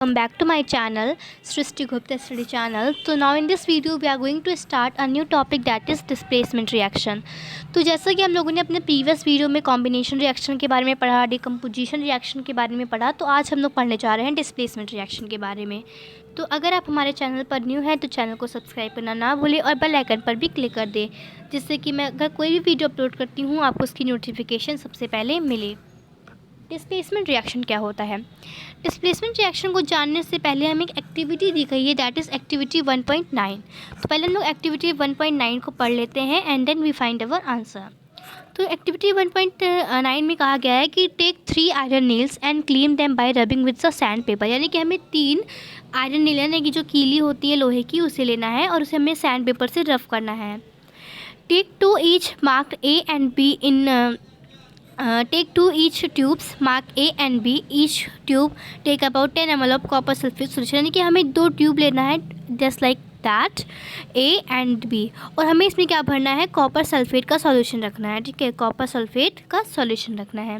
Welcome back to my channel Srishti Gupta Study channel. So now in this video we are going to start a new topic that is displacement reaction. तो जैसा कि हम लोगों ने अपने previous video में combination reaction के बारे में पढ़ा, डिकम्पोजिशन रिएक्शन के बारे में पढ़ा, तो आज हम लोग पढ़ने जा रहे हैं डिस्प्लेसमेंट रिएक्शन के बारे में। तो अगर आप हमारे चैनल पर न्यू हैं तो चैनल को सब्सक्राइब करना ना भूलें और बेल आइकन पर भी क्लिक कर दें, जिससे कि मैं अगर कोई भी वीडियो अपलोड करती हूँ आपको उसकी नोटिफिकेशन सबसे पहले मिले। डिस्प्लेसमेंट रिएक्शन क्या होता है? डिस्प्लेसमेंट रिएक्शन को जानने से पहले हमें एक एक्टिविटी दी गई है, दैट इज़ एक्टिविटी 1.9। तो पहले हम लोग एक्टिविटी 1.9 को पढ़ लेते हैं and then we find our answer. तो एक्टिविटी 1.9 में कहा गया है कि take 3 iron nails and clean them by rubbing with the sandpaper, यानी कि हमें 3 आयरन नील यानी कि जो कीली होती है लोहे की, उसे लेना है और उसे हमें सैंड पेपर से रफ करना है। Take 2 each marked A and B in take 2 each tubes mark A and B, each tube take about 10 ml of copper sulfate solution, यानी कि हमें 2 ट्यूब लेना है just like that A and B, और हमें इसमें क्या भरना है, कॉपर सल्फेट का सॉल्यूशन रखना है। ठीक है, कॉपर सल्फेट का सॉल्यूशन रखना है।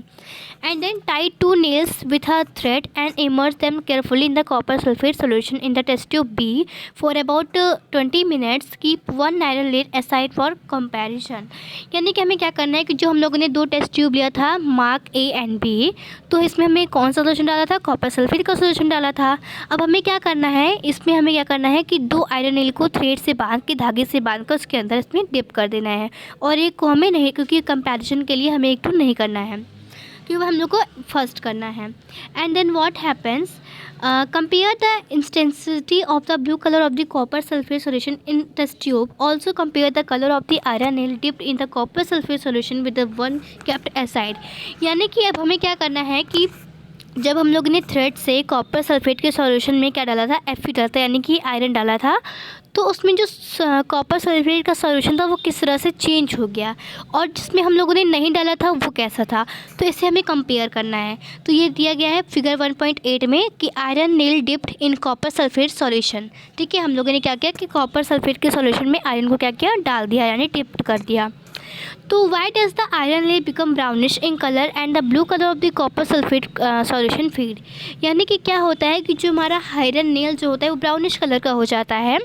And then tie 2 nails with a thread and immerse them carefully in the copper sulphate solution in the test tube B for about 20 minutes. Keep 1 iron lead aside for comparison, यानी कि हमें क्या करना है कि जो हम लोगों ने 2 टेस्ट ट्यूब लिया था मार्क A एंड B, तो इसमें हमें कौन सा सॉल्यूशन डाला था, कॉपर सल्फेट का सॉल्यूशन डाला था। अब हमें क्या करना है, इसमें हमें क्या करना है कि 2 आयरन नील को थ्रेड से बांध के, धागे से बांध कर उसके अंदर इसमें डिप कर देना है, और एक को हमें नहीं, क्योंकि कंपैरिजन के लिए हमें एक टू नहीं करना है, क्योंकि हम लोग को फर्स्ट करना है। And then what happens, compare the intensity of the blue colour of the copper sulphate solution in test tube, also compare the colour of the iron nail dipped in the copper sulphate solution with the one kept aside, यानी कि अब हमें क्या करना है कि जब हम लोग ने थ्रेड से कॉपर सल्फेट के सॉल्यूशन में क्या डाला था, Fe डाला था, यानी कि आयरन डाला था, तो उसमें जो कॉपर सल्फेट का सॉल्यूशन था वो किस तरह से चेंज हो गया, और जिसमें हम लोगों ने नहीं डाला था वो कैसा था। तो इसे हमें कंपेयर करना है। तो ये दिया गया है फिगर 1.8 में कि iron nail dipped in copper sulphate solution. ठीक है, हम लोगों ने क्या किया कि कॉपर सल्फेट के सॉल्यूशन में आयरन को क्या किया, डाल दिया, यानी डिप्ड कर दिया। तो why does the iron nail become brownish in colour and the blue colour of the copper sulphate solution fade, यानी कि क्या होता है कि जो हमारा आयरन नील जो होता है वो ब्राउनिश कलर का हो जाता है,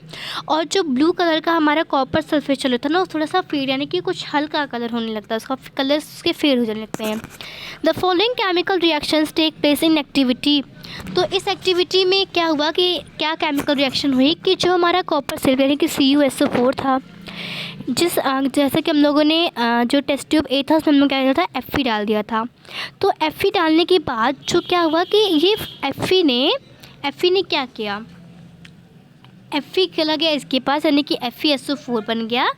और जो ब्लू कलर का हमारा कॉपर सल्फेट सॉल्यूशन ना वो थोड़ा सा फेड, यानी कि कुछ हल्का कलर होने लगता है, उसका कलर उसके फेड हो जाने लगते हैं। The following chemical reactions take place in activity, तो इस एक्टिविटी में क्या हुआ कि क्या केमिकल रिएक्शन हुई कि जो हमारा कॉपर सल्फेट यानी कि CuSO4 था, जैसे कि हम लोगों ने जो टेस्ट ट्यूब A था उसमें हम लोग क्या किया था, Fe डाल दिया था। तो Fe डालने के बाद जो क्या हुआ कि ये Fe ने क्या किया, Fe चला गया इसके पास, यानी कि FeSO4 बन गया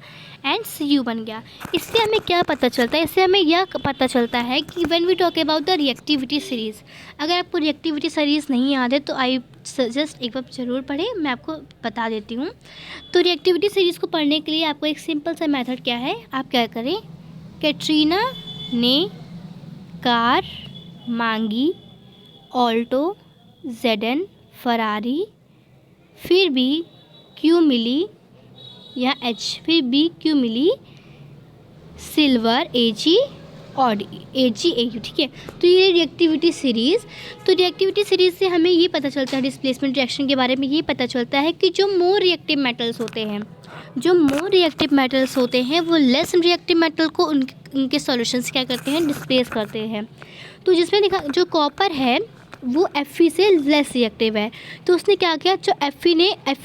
एंड Cu बन गया। इससे हमें क्या पता चलता है, इससे हमें यह पता चलता है कि when we talk about the reactivity series, अगर आपको रिएक्टिविटी सीरीज़ नहीं याद है तो आई सजेस्ट एक बार ज़रूर पढ़ें, मैं आपको बता देती हूँ। तो रिएक्टिविटी सीरीज़ को पढ़ने के लिए आपको एक सिंपल सा मेथड क्या है, आप क्या करें, कैटरीना ने कार मांगी, ऑल्टो ZN फरारी, फिर भी क्यों मिली, या H, फिर भी क्यों मिली सिल्वर AG ऑडी AG AU। ठीक है, तो ये रिएक्टिविटी सीरीज़, तो रिएक्टिविटी सीरीज़ से हमें ये पता चलता है, डिस्प्लेसमेंट रिएक्शन के बारे में ये पता चलता है कि जो मोर रिएक्टिव मेटल्स होते हैं, जो मोर रिएक्टिव मेटल्स होते हैं वो लेस रिएक्टिव मेटल को उनके सॉल्यूशंस क्या करते हैं, डिस्प्लेस करते हैं। तो जिसमें देखा जो कॉपर है वो Fe से लेस रिएक्टिव है, तो उसने क्या किया, जो Fe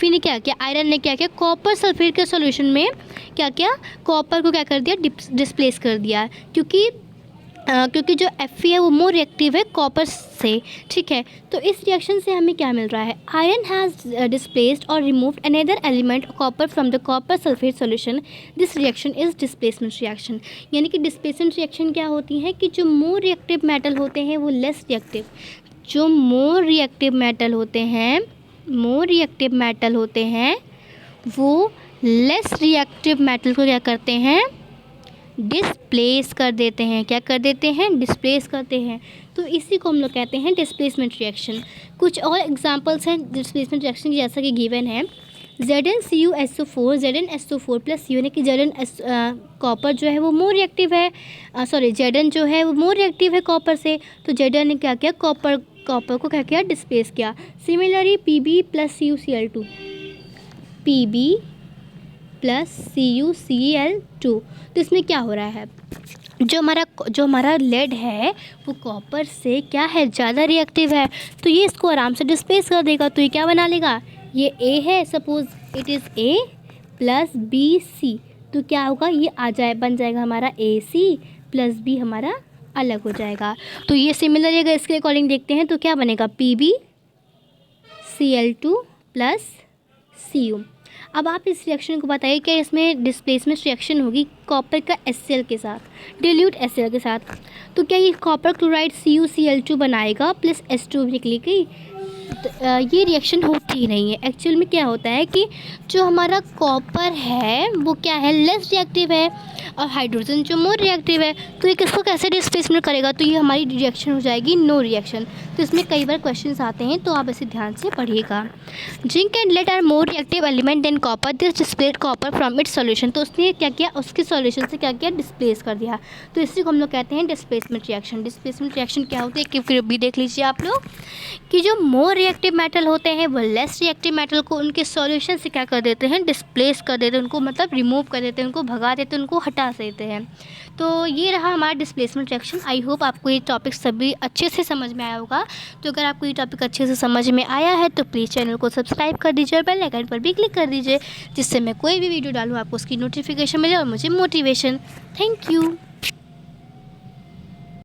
ने क्या किया, आयरन ने क्या किया, कॉपर सल्फेट के सॉल्यूशन में क्या किया, कॉपर को क्या कर दिया, डिस्प्लेस कर दिया, क्योंकि जो Fe है वो मोर रिएक्टिव है कॉपर से। ठीक है, तो इस रिएक्शन से हमें क्या मिल रहा है, आयरन हैज़ डिस्प्लेस्ड और removed another element copper from the copper sulphate solution, this reaction is displacement reaction. यानी कि डिस्प्लेसमेंट रिएक्शन क्या होती है कि जो मोर रिएक्टिव मेटल होते हैं वो लेस रिएक्टिव, जो मोर रिएक्टिव मेटल होते हैं वो लेस रिएक्टिव मेटल को क्या करते हैं, डिस्प्लेस कर देते हैं। क्या कर देते हैं, डिस्प्लेस करते हैं। तो इसी को हम लोग कहते हैं डिस्प्लेसमेंट रिएक्शन। कुछ और एग्जांपल्स हैं डिस्प्लेसमेंट रिएक्शन की, जैसा कि गिवन है ZnCuSO4 ZnSO4 प्लस यानी कि Zn कॉपर जो है वो मोर रिएक्टिव है, Zn जो है वो मोर रिएक्टिव है कॉपर से, तो Zn ने क्या किया, कॉपर कॉपर को क्या किया, डिस्प्लेस किया। Similarly Pb plus CuCl2, Pb plus CuCl2, तो इसमें क्या हो रहा है, जो हमारा लेड है वो कॉपर से क्या है, ज़्यादा रिएक्टिव है, तो ये इसको आराम से डिस्प्लेस कर देगा। तो ये क्या बना लेगा, ये A है, suppose it is A plus BC, तो क्या होगा, ये बन जाएगा हमारा AC प्लस B हमारा अलग हो जाएगा। तो ये सिमिलर अगर इसके अकॉर्डिंग देखते हैं तो क्या बनेगा, PbCl2 प्लस Cu। अब आप इस रिएक्शन को बताइए, क्या इसमें डिस्प्लेसमेंट रिएक्शन होगी कॉपर का HCl के साथ, डिल्यूट HCl के साथ, तो क्या ये कॉपर क्लोराइड CuCl2 बनाएगा प्लस H2 निकलेगी, ये रिएक्शन होती ही नहीं है। एक्चुअल में क्या होता है कि जो हमारा कॉपर है वो क्या है, लेस रिएक्टिव है, और हाइड्रोजन जो मोर रिएक्टिव है, तो ये किसको कैसे डिस्प्लेसमेंट करेगा, तो ये हमारी रिएक्शन हो जाएगी नो रिएक्शन। तो इसमें कई बार क्वेश्चंस आते हैं, तो आप इसे ध्यान से पढ़िएगा। Zinc and lead are more reactive element than copper, this displaced copper from its solution, तो उसने क्या किया, उसके सॉल्यूशन से क्या किया, डिस्प्लेस कर दिया। तो इसी को हम लोग कहते हैं डिस्प्लेसमेंट रिएक्शन। डिस्प्लेसमेंट रिएक्शन क्या होती है, फिर भी देख लीजिए आप लोग कि जो मोर रिएक्टिव मेटल होते हैं वो लेस रिएक्टिव मेटल को उनके सॉल्यूशन से क्या कर देते हैं, डिस्प्लेस कर देते हैं, उनको मतलब रिमूव कर देते हैं, उनको भगा देते हैं, उनको हटा देते हैं। तो ये रहा हमारा डिस्प्लेसमेंट रिएक्शन। आई होप आपको ये टॉपिक सभी अच्छे से समझ में आया होगा। तो अगर आपको ये टॉपिक अच्छे से समझ में आया है तो प्लीज़ चैनल को सब्सक्राइब कर दीजिए और बेल आइकन पर भी क्लिक कर दीजिए, जिससे मैं कोई भी वीडियो डालूँ आपको उसकी नोटिफिकेशन मिले और मुझे मोटिवेशन। Thank you.